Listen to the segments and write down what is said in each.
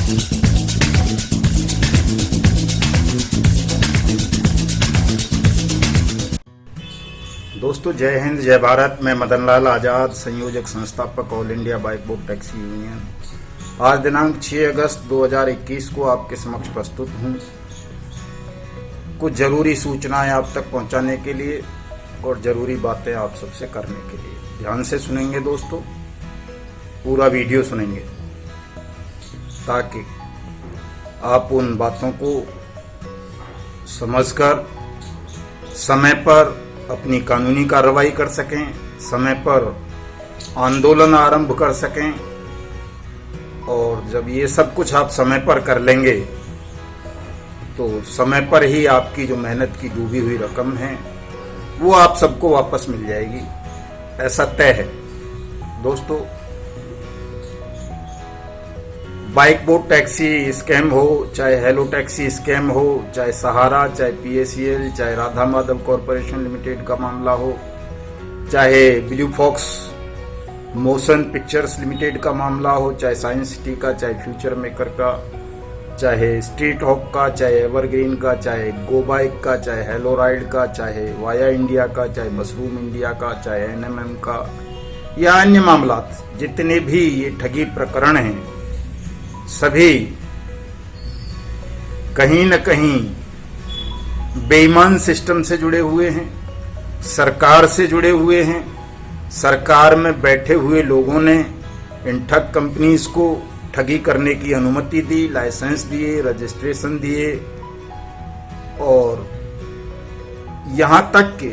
दोस्तों जय हिंद जय भारत। मैं मदन लाल आज़ाद, संयोजक संस्थापक all India bike board taxi union. आज दिनांक 6 अगस्त 2021 को आपके समक्ष प्रस्तुत हूँ कुछ जरूरी सूचनाएं आप तक पहुंचाने के लिए और जरूरी बातें आप सबसे करने के लिए। ध्यान से सुनेंगे दोस्तों, पूरा वीडियो सुनेंगे ताकि आप उन बातों को समझकर समय पर अपनी कानूनी कार्रवाई कर सकें, समय पर आंदोलन आरंभ कर सकें। और जब ये सब कुछ आप समय पर कर लेंगे तो समय पर ही आपकी जो मेहनत की डूबी हुई रकम है वो आप सबको वापस मिल जाएगी, ऐसा तय है दोस्तों। बाइक बोर्ड टैक्सी स्कैम हो, चाहे हेलो टैक्सी स्कैम हो, चाहे सहारा, चाहे पीएसीएल, चाहे राधा माधव कॉरपोरेशन लिमिटेड का मामला हो, चाहे Blue Fox Motion Pictures Limited का मामला हो, चाहे साइंस सिटी का, चाहे फ्यूचर मेकर का, चाहे स्ट्रीट हॉक का, चाहे एवरग्रीन का, चाहे गो बाइक का, चाहे हेलो राइड का, चाहे वाया इंडिया का, चाहे मशरूम इंडिया का, चाहे एनएमएम का, या अन्य मामला, जितने भी ये ठगी प्रकरण हैं सभी कहीं न कहीं बेईमान सिस्टम से जुड़े हुए हैं, सरकार से जुड़े हुए हैं। सरकार में बैठे हुए लोगों ने इन ठग कंपनीज को ठगी करने की अनुमति दी, लाइसेंस दिए, रजिस्ट्रेशन दिए और यहां तक कि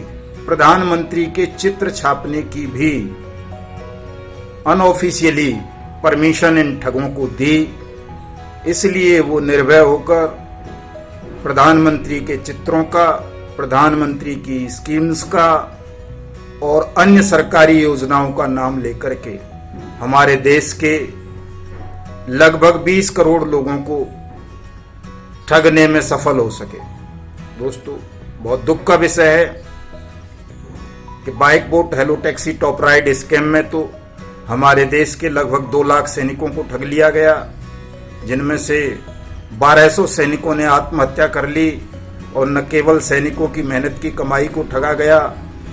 प्रधानमंत्री के चित्र छापने की भी अनऑफिशियली परमिशन इन ठगों को दी। इसलिए वो निर्भय होकर प्रधानमंत्री के चित्रों का, प्रधानमंत्री की स्कीम्स का और अन्य सरकारी योजनाओं का नाम लेकर के हमारे देश के लगभग 20 करोड़ लोगों को ठगने में सफल हो सके। दोस्तों बहुत दुख का विषय है कि bike boat hello taxi top ride scam में तो हमारे देश के लगभग 2 लाख सैनिकों को ठग लिया गया, जिनमें से 1200 सैनिकों ने आत्महत्या कर ली। और न केवल सैनिकों की मेहनत की कमाई को ठगा गया,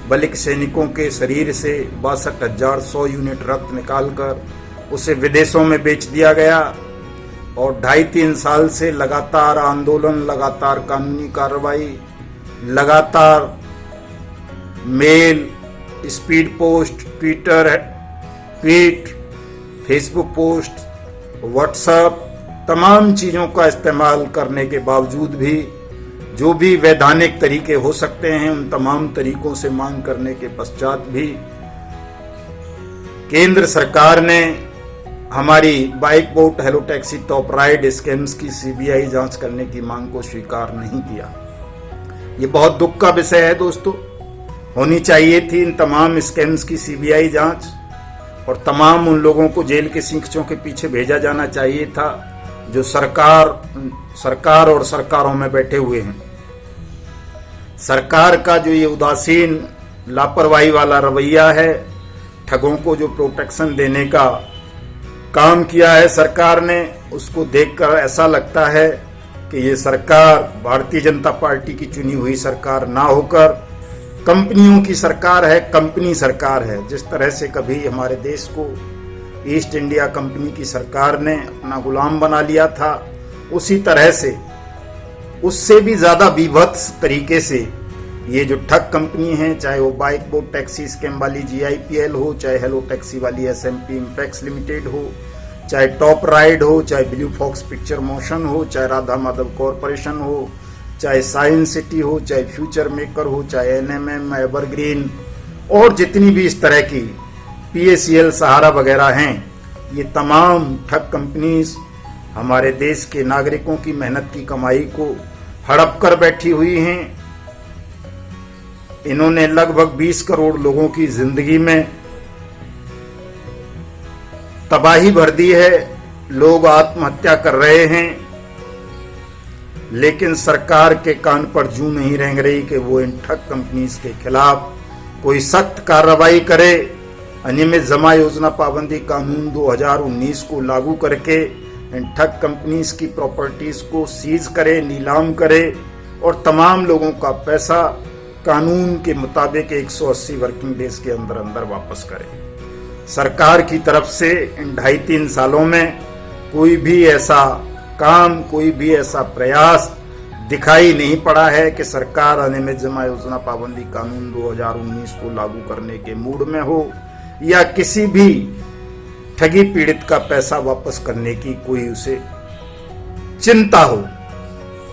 बल्कि सैनिकों के शरीर से 62,100 यूनिट रक्त निकालकर उसे विदेशों में बेच दिया गया। और 2.5-3 साल से लगातार आंदोलन, लगातार कानूनी कार्रवाई, लगातार mail, speed post, tweet, Facebook post, WhatsApp, तमाम चीजों का इस्तेमाल करने के बावजूद भी जो भी वैधानिक तरीके हो सकते हैं उन तमाम तरीकों से मांग करने के पश्चात भी केंद्र सरकार ने हमारी bike boat hello taxi top ride scams की सीबीआई जांच करने की मांग को स्वीकार नहीं किया। ये बहुत दुख का विषय है दोस्तों। होनी चाहिए थी इन तमाम स्कैम्स की सीबीआई जांच और तमाम उन लोगों को जेल के सींचों के पीछे भेजा जाना चाहिए था जो सरकार और सरकारों में बैठे हुए हैं। सरकार का जो ये उदासीन लापरवाही वाला रवैया है, ठगों को जो प्रोटेक्शन देने का काम किया है सरकार ने, उसको देखकर ऐसा लगता है कि ये सरकार भारतीय जनता पार्टी की चुनी हुई सरकार ना होकर कंपनियों की सरकार है, कंपनी सरकार है। जिस तरह से कभी हमारे देश को ईस्ट इंडिया कंपनी की सरकार ने अपना गुलाम बना लिया था, उसी तरह से उससे भी ज्यादा विभत्स तरीके से ये जो ठग कंपनी है, चाहे वो बाइक बोट टैक्सी स्कैम वाली GIPL हो, चाहे हेलो टैक्सी वाली SMP इम्पैक्स लिमिटेड हो, चाहे टॉप राइड हो, चाहे ब्लू फॉक्स पिक्चर मोशन हो, चाहे राधा माधव कॉरपोरेशन हो, चाहे साइंस सिटी हो, चाहे फ्यूचर मेकर हो, चाहे NMM, एवरग्रीन और जितनी भी इस तरह की PACL, सहारा वगैरह हैं, ये तमाम ठग कंपनीज हमारे देश के नागरिकों की मेहनत की कमाई को हड़प कर बैठी हुई हैं। इन्होंने लगभग 20 करोड़ लोगों की जिंदगी में तबाही भर दी है। लोग आत्महत्या कर रहे हैं, लेकिन सरकार के कान पर जूं नहीं रेंग रही कि वो इन ठग कंपनीज के खिलाफ कोई सख्त कार्रवाई करे। अनियमित जमा योजना पाबंदी कानून 2019 को लागू करके इन ठग कंपनीज की प्रॉपर्टीज को सीज करे, नीलाम करे और तमाम लोगों का पैसा कानून के मुताबिक 180 वर्किंग डेज के अंदर अंदर वापस करे। सरकार की तरफ से इन 2.5-3 सालों में कोई भी ऐसा काम, कोई भी ऐसा प्रयास दिखाई नहीं पड़ा है कि सरकार अनियमित जमा योजना पाबंदी कानून 2019 को लागू करने के मूड में हो या किसी भी ठगी पीड़ित का पैसा वापस करने की कोई उसे चिंता हो।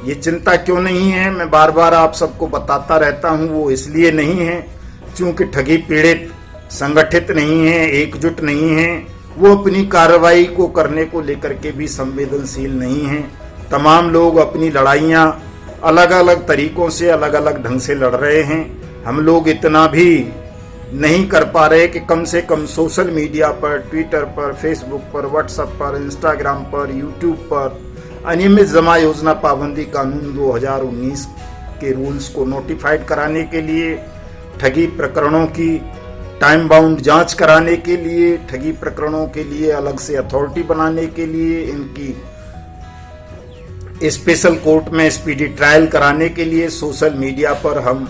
ये चिंता क्यों नहीं है, मैं बार बार आप सबको बताता रहता हूं। वो इसलिए नहीं है क्योंकि ठगी पीड़ित संगठित नहीं है, एकजुट नहीं है, वो अपनी कार्रवाई को करने को लेकर के भी संवेदनशील नहीं है। तमाम लोग अपनी लड़ाइयां अलग अलग तरीकों से, अलग अलग ढंग से लड़ रहे हैं। हम लोग इतना भी नहीं कर पा रहे कि कम से कम सोशल मीडिया पर, ट्विटर पर, फेसबुक पर, व्हाट्सएप पर, इंस्टाग्राम पर, यूट्यूब पर अनियमित जमा योजना पाबंदी कानून 2019 के रूल्स को नोटिफाइड कराने के लिए, ठगी प्रकरणों की टाइम बाउंड जांच कराने के लिए, ठगी प्रकरणों के लिए अलग से अथॉरिटी बनाने के लिए, इनकी स्पेशल कोर्ट में स्पीडी ट्रायल कराने के लिए सोशल मीडिया पर हम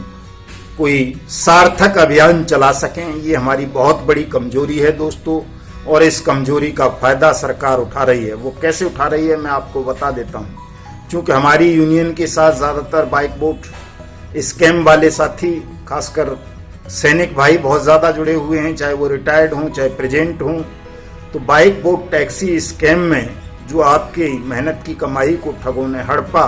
कोई सार्थक अभियान चला सकें। ये हमारी बहुत बड़ी कमजोरी है दोस्तों, और इस कमजोरी का फायदा सरकार उठा रही है। वो कैसे उठा रही है मैं आपको बता देता हूँ। क्योंकि हमारी यूनियन के साथ ज्यादातर बाइक बोट स्कैम वाले साथी, खासकर सैनिक भाई बहुत ज्यादा जुड़े हुए हैं, चाहे वो रिटायर्ड हों चाहे प्रेजेंट हों। तो बाइक बोट टैक्सी स्कैम में जो आपकी मेहनत की कमाई को ठगों ने हड़पा,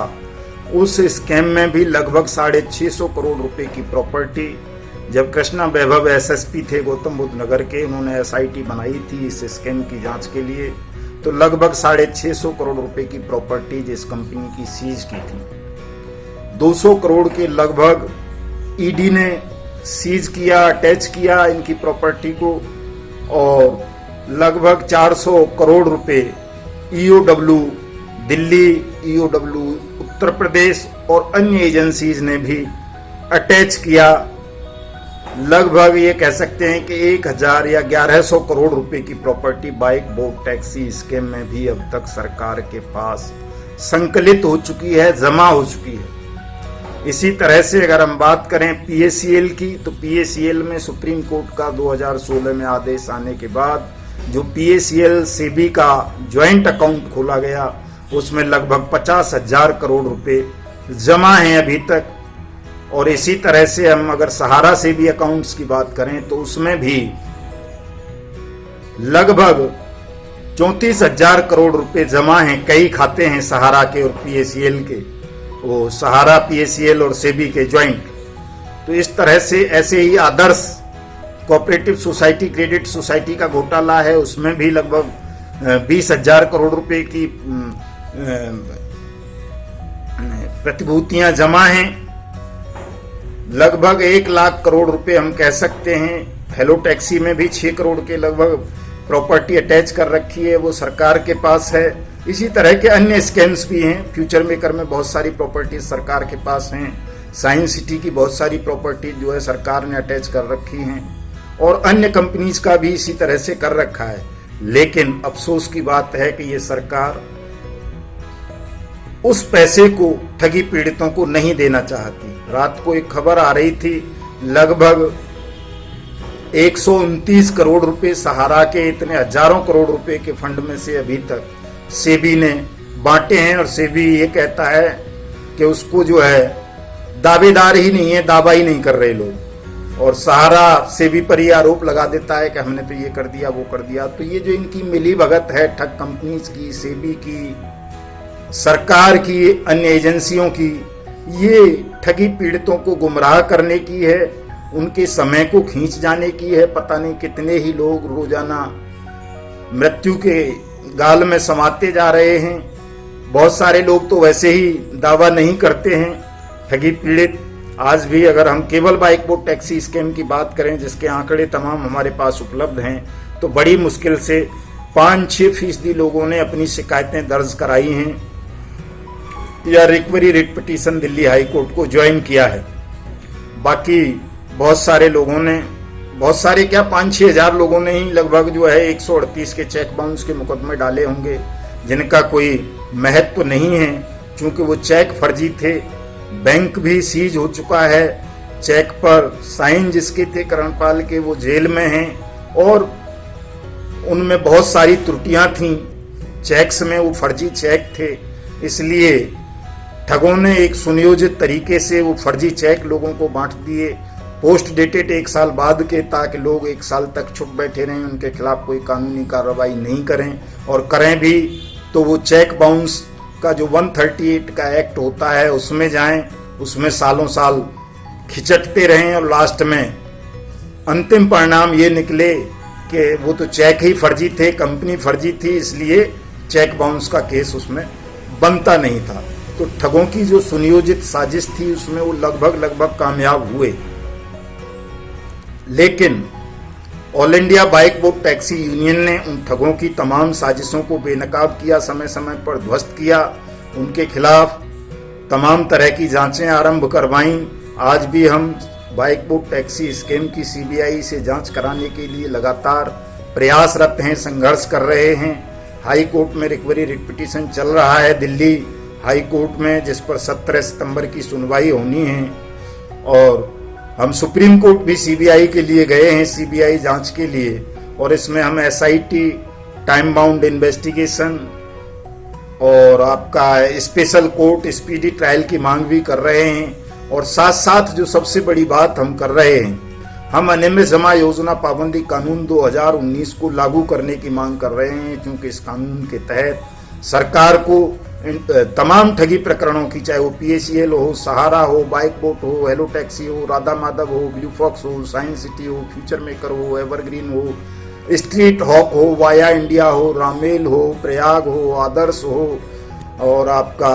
उस स्कैम में भी लगभग 650 करोड़ रुपए की प्रॉपर्टी, जब कृष्णा वैभव एसएसपी थे गौतम बुद्ध नगर के, उन्होंने एसआईटी बनाई थी इस स्कैम की जांच के लिए, तो लगभग 650 करोड़ रुपए की प्रॉपर्टी जिस कंपनी की सीज की थी, 200 करोड़ के लगभग ईडी ने सीज किया, अटैच किया इनकी प्रॉपर्टी को, और लगभग 400 करोड़ रुपए ईओडब्ल्यू दिल्ली, ईओडब्ल्यू उत्तर प्रदेश और अन्य एजेंसीज ने भी अटैच किया। लगभग ये कह सकते हैं कि 1000 या 1100 करोड़ रुपए की property bike boat taxi scam में भी अब तक सरकार के पास संकलित हो चुकी है, जमा हो चुकी है। इसी तरह से अगर हम बात करें पीएसीएल की, तो पीएसीएल में सुप्रीम कोर्ट का 2016 में आदेश आने के बाद जो पीएसीएल सेबी का ज्वाइंट अकाउंट खोला गया, उसमें लगभग 50,000 करोड़ रुपए जमा हैं अभी तक। और इसी तरह से हम अगर सहारा सेबी अकाउंट्स की बात करें तो उसमें भी लगभग 34,000 करोड़ रुपए जमा हैं। कई खाते हैं सहारा के और पीएसीएल के, वो सहारा, पीएसीएल और सेबी के ज्वाइंट। तो इस तरह से ऐसे ही आदर्श कोऑपरेटिव सोसाइटी, क्रेडिट सोसाइटी का घोटाला है, उसमें भी लगभग 20,000 करोड़ रुपए की प्रतिभूतियां जमा हैं। लगभग 1 लाख करोड़ रुपए हम कह सकते हैं। हेलो टैक्सी में भी 6 करोड़ के लगभग प्रॉपर्टी अटैच कर रखी है, वो सरकार के पास है। इसी तरह के अन्य स्कैम्स भी हैं। फ्यूचर मेकर में बहुत सारी प्रॉपर्टी सरकार के पास हैं। साइंस सिटी की बहुत सारी प्रॉपर्टी जो है सरकार ने अटैच कर रखी हैं, और अन्य कंपनीज का भी इसी तरह से कर रखा है। लेकिन अफसोस की बात है कि ये सरकार उस पैसे को ठगी पीड़ितों को नहीं देना चाहती। रात को एक खबर आ रही थी, लगभग 129 करोड़ रुपए सहारा के इतने हजारों करोड़ रुपए के फंड में से अभी तक सेबी ने बांटे हैं, और सेबी ये कहता है कि उसको जो है दावेदार ही नहीं है, दावा ही नहीं कर रहे लोग। और सहारा सेबी पर ये आरोप लगा देता है कि हमने तो ये कर दिया, वो कर दिया। तो ये जो इनकी मिली भगत है ठग कंपनीज की, सेबी की, सरकार की, अन्य एजेंसियों की, ये ठगी पीड़ितों को गुमराह करने की है, उनके समय को खींच जाने की है। पता नहीं कितने ही लोग रोजाना मृत्यु के गाल में समाते जा रहे हैं। बहुत सारे लोग तो वैसे ही दावा नहीं करते हैं। ठगी पीड़ित आज भी, अगर हम केवल बाइक बोट टैक्सी स्कैम की बात करें, जिसके आंकड़े तमाम हमारे पास उपलब्ध हैं, तो बड़ी मुश्किल से 5-6% लोगों ने अपनी शिकायतें दर्ज कराई हैं या recovery writ petition Delhi high court को ज्वाइन किया है। बाकी बहुत सारे लोगों ने, बहुत सारे क्या, 5-6 हजार लोगों ने ही लगभग जो है 138 के चेक बाउंस के मुकदमे डाले होंगे। जिनका कोई महत्व नहीं है, क्योंकि वो चेक फर्जी थे। बैंक भी सीज हो चुका है, चेक पर साइन जिसके थे करणपाल के वो जेल में हैं और उनमें बहुत सारी त्रुटियां थीं। चेक्स में वो फर्जी चेक थे, इसलिए ठगों ने एक सुनियोजित तरीके से वो फर्जी चेक लोगों को बांट दिए, पोस्ट डेटेड 1 साल बाद के, ताकि लोग 1 साल तक चुप बैठे रहें, उनके खिलाफ कोई कानूनी कार्रवाई नहीं करें, और करें भी तो वो चेक बाउंस का जो 138 का एक्ट होता है उसमें जाएं, उसमें सालों साल खिचटते रहें और लास्ट में अंतिम परिणाम ये निकले कि वो तो चेक ही फर्जी थे, कंपनी फर्जी थी, इसलिए चेक बाउंस का केस उसमें बनता नहीं था। तो ठगों की जो सुनियोजित साजिश थी उसमें वो लगभग कामयाब हुए। लेकिन all India bike boat taxi union ने उन ठगों की तमाम साजिशों को बेनकाब किया, समय समय पर ध्वस्त किया, उनके खिलाफ तमाम तरह की जांचें आरंभ करवाईं। आज भी हम बाइक बोट टैक्सी स्कैम की सीबीआई से जांच कराने के लिए लगातार प्रयासरत हैं, संघर्ष कर रहे हैं। हाई कोर्ट में रिकवरी रिट पिटीशन चल रहा है दिल्ली हाई कोर्ट में, जिस पर 17 सितंबर की सुनवाई होनी है, और हम सुप्रीम कोर्ट भी सीबीआई के लिए गए हैं, सीबीआई जांच के लिए, और इसमें हम एसआईटी टाइम बाउंड इन्वेस्टिगेशन और आपका स्पेशल कोर्ट स्पीडी ट्रायल की मांग भी कर रहे हैं। और साथ साथ जो सबसे बड़ी बात हम कर रहे हैं, हम अनियमित जमा योजना पाबंदी कानून 2019 को लागू करने की मांग कर रहे हैं, क्योंकि इस कानून के तहत सरकार को तमाम ठगी प्रकरणों की, चाहे वो पीएसीएल हो, सहारा हो, बाइक बोट हो, हेलो टैक्सी हो, राधा माधव हो, ब्लू फॉक्स हो, साइंस सिटी हो, फ्यूचर मेकर हो, एवरग्रीन हो, स्ट्रीट हॉक हो, वाया इंडिया हो, रामेल हो, प्रयाग हो, आदर्श हो, और आपका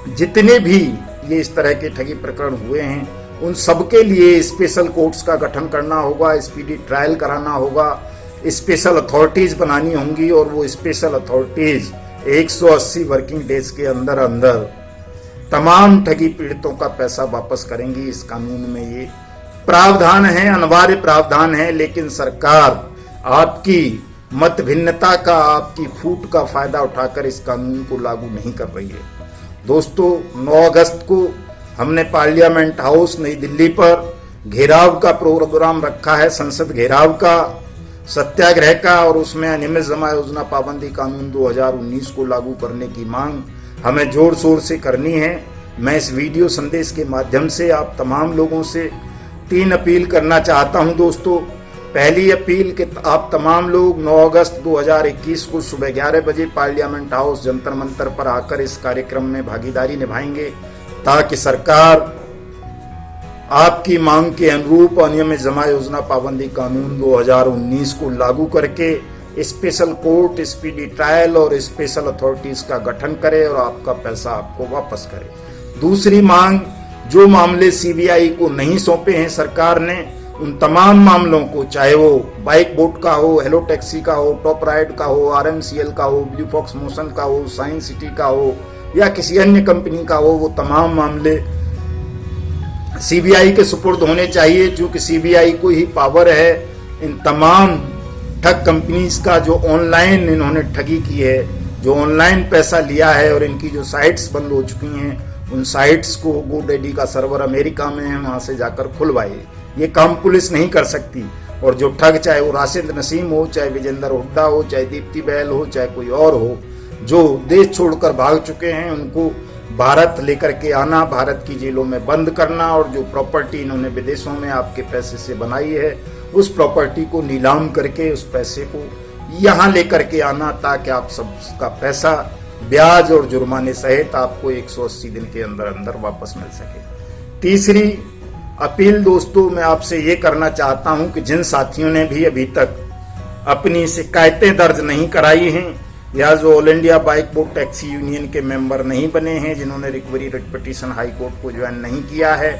जितने भी ये इस तरह के ठगी प्रकरण हुए हैं उन सबके लिए स्पेशल कोर्ट्स का गठन करना होगा, स्पीडी ट्रायल कराना होगा, स्पेशल अथॉरिटीज बनानी होंगी, और वो स्पेशल अथॉरिटीज 180 वर्किंग डेज के अंदर अंदर तमाम ठगी पीड़ितों का पैसा वापस करेंगी। इस कानून में ये प्रावधान है, अनिवार्य प्रावधान है, लेकिन सरकार आपकी मत भिन्नता का, आपकी फूट का फायदा उठाकर इस कानून को लागू नहीं कर रही है। दोस्तों, 9 अगस्त को हमने पार्लियामेंट हाउस नई दिल्ली पर घेराव का प्रोग्राम रखा है, संसद घेराव का, सत्याग्रह का, और उसमें अनियमित जमा योजना पाबंदी कानून 2019 को लागू करने की मांग हमें जोर शोर से करनी है। मैं इस वीडियो संदेश के माध्यम से आप तमाम लोगों से 3 अपील करना चाहता हूं। दोस्तों, पहली अपील कि आप तमाम लोग 9 अगस्त 2021 को सुबह 11 बजे पार्लियामेंट हाउस जंतर मंतर पर आकर इस कार्यक्रम में भागीदारी निभाएंगे, ताकि सरकार आपकी मांग के अनुरूप अनियमित जमा योजना पाबंदी कानून 2019 को लागू करके स्पेशल कोर्ट, स्पीडी ट्रायल और स्पेशल अथॉरिटीज का गठन करे और आपका पैसा आपको वापस करे। दूसरी मांग, जो मामले सीबीआई को नहीं सौंपे हैं सरकार ने, उन तमाम मामलों को, चाहे वो बाइक बोट का हो, हेलो टैक्सी का हो, टॉप राइड का हो, आरएमसीएल का हो, ब्लू फॉक्स मोशन का हो, साइंस सिटी का हो, या किसी अन्य कंपनी का हो, वो तमाम मामले सीबीआई के सुपुर्द होने चाहिए, क्योंकि सीबीआई को ही पावर है इन तमाम ठग कंपनीज का जो ऑनलाइन इन्होंने ठगी की है, जो ऑनलाइन पैसा लिया है, और इनकी जो साइट्स बंद हो चुकी हैं, उन साइट्स को GoDaddy का सर्वर अमेरिका में है, वहां से जाकर खुलवाए। ये काम पुलिस नहीं कर सकती। और जो ठग, चाहे वो राशिद नसीम हो, चाहे विजेंद्र हुड्डा हो, चाहे दीप्ति बहल हो, चाहे कोई और हो, जो देश छोड़कर भाग चुके हैं, उनको भारत लेकर के आना, भारत की जेलों में बंद करना, और जो प्रॉपर्टी इन्होंने विदेशों में आपके पैसे से बनाई है, उस प्रॉपर्टी को नीलाम करके उस पैसे को यहाँ लेकर के आना, ताकि आप सबका पैसा ब्याज और जुर्माने सहित आपको 180 दिन के अंदर अंदर वापस मिल सके। तीसरी अपील दोस्तों, मैं आपसे ये करना चाहता हूँ कि जिन साथियों ने भी अभी तक अपनी शिकायतें दर्ज नहीं कराई हैं, या जो all India bike boat taxi union के मेंबर नहीं बने हैं, जिन्होंने recovery writ petition high court को ज्वाइन नहीं किया है,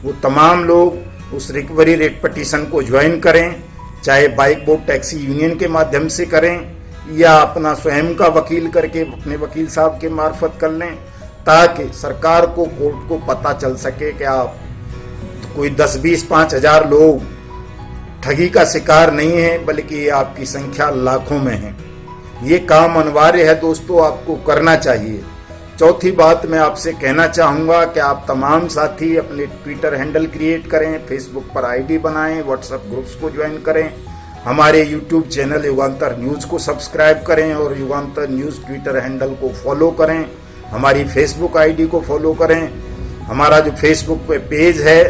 वो तमाम लोग उस रिकवरी रिट पिटीशन को ज्वाइन करें, चाहे बाइक बोट टैक्सी यूनियन के माध्यम से करें, या अपना स्वयं का वकील करके अपने वकील साहब के मार्फत कर लें, ताकि सरकार को, कोर्ट को पता चल सके कि आप कोई 10, 20, 5,000 लोग ठगी का शिकार नहीं है, बल्कि ये आपकी संख्या लाखों में है। ये काम अनिवार्य है दोस्तों, आपको करना चाहिए। चौथी बात मैं आपसे कहना चाहूँगा कि आप तमाम साथी अपने ट्विटर हैंडल क्रिएट करें, फेसबुक पर आईडी बनाएं, व्हाट्सएप ग्रुप्स को ज्वाइन करें, हमारे यूट्यूब चैनल युगांतर न्यूज़ को सब्सक्राइब करें और युगांतर न्यूज़ ट्विटर हैंडल को फॉलो करें, हमारी फेसबुक आईडी को फॉलो करें, हमारा जो फेसबुक पे पेज है,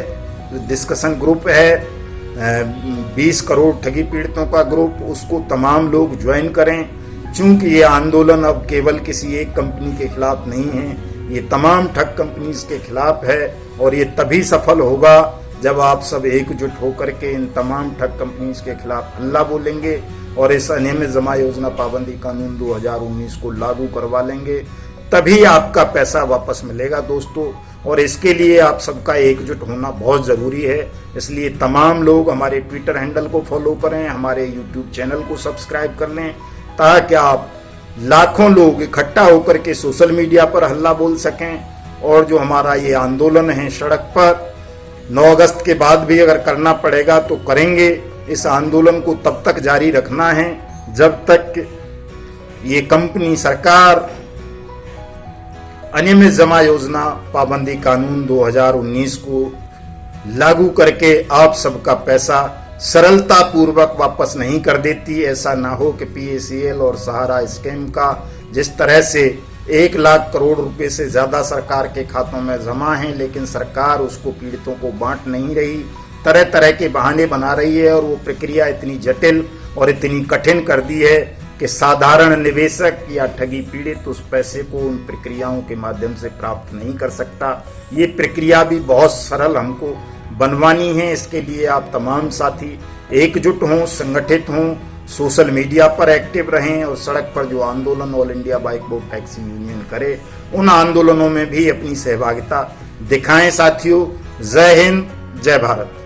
डिस्कशन ग्रुप है 20 करोड़ ठगी पीड़ितों का ग्रुप, उसको तमाम लोग ज्वाइन करें। चूंकि ये आंदोलन अब केवल किसी एक कंपनी के खिलाफ नहीं है, ये तमाम ठग कंपनीज के खिलाफ है और ये तभी सफल होगा जब आप सब एकजुट होकर के इन तमाम ठग कंपनीज के खिलाफ हल्ला बोलेंगे और इस अनियमित जमा योजना पाबंदी कानून 2019 को लागू करवा लेंगे, तभी आपका पैसा वापस मिलेगा दोस्तों। और इसके लिए आप सबका एकजुट होना बहुत ज़रूरी है। इसलिए तमाम लोग हमारे ट्विटर हैंडल को फॉलो करें, हमारे यूट्यूब चैनल को सब्सक्राइब कर लें, ताकि आप लाखों लोग इकट्ठा होकर के सोशल मीडिया पर हल्ला बोल सकें। और जो हमारा ये आंदोलन है सड़क पर, 9 अगस्त के बाद भी अगर करना पड़ेगा तो करेंगे। इस आंदोलन को तब तक जारी रखना है जब तक ये कंपनी सरकार अनियमित जमा योजना पाबंदी कानून 2019 को लागू करके आप सबका पैसा सरलता पूर्वक वापस नहीं कर देती। ऐसा ना हो कि PACL और सहारा स्कीम का जिस तरह से 1 लाख करोड़ रुपए से ज्यादा सरकार के खातों में जमा है, लेकिन सरकार उसको पीड़ितों को बांट नहीं रही, तरह तरह के बहाने बना रही है और वो प्रक्रिया इतनी जटिल और इतनी कठिन कर दी है कि साधारण निवेशक या ठगी पीड़ित उस पैसे को उन प्रक्रियाओं के माध्यम से प्राप्त नहीं कर सकता। ये प्रक्रिया भी बहुत सरल हमको बनवानी है। इसके लिए आप तमाम साथी एकजुट हों, संगठित हों, सोशल मीडिया पर एक्टिव रहें और सड़क पर जो आंदोलन all India bike board taxi union करे, उन आंदोलनों में भी अपनी सहभागिता दिखाएं साथियों। जय हिंद, जय भारत।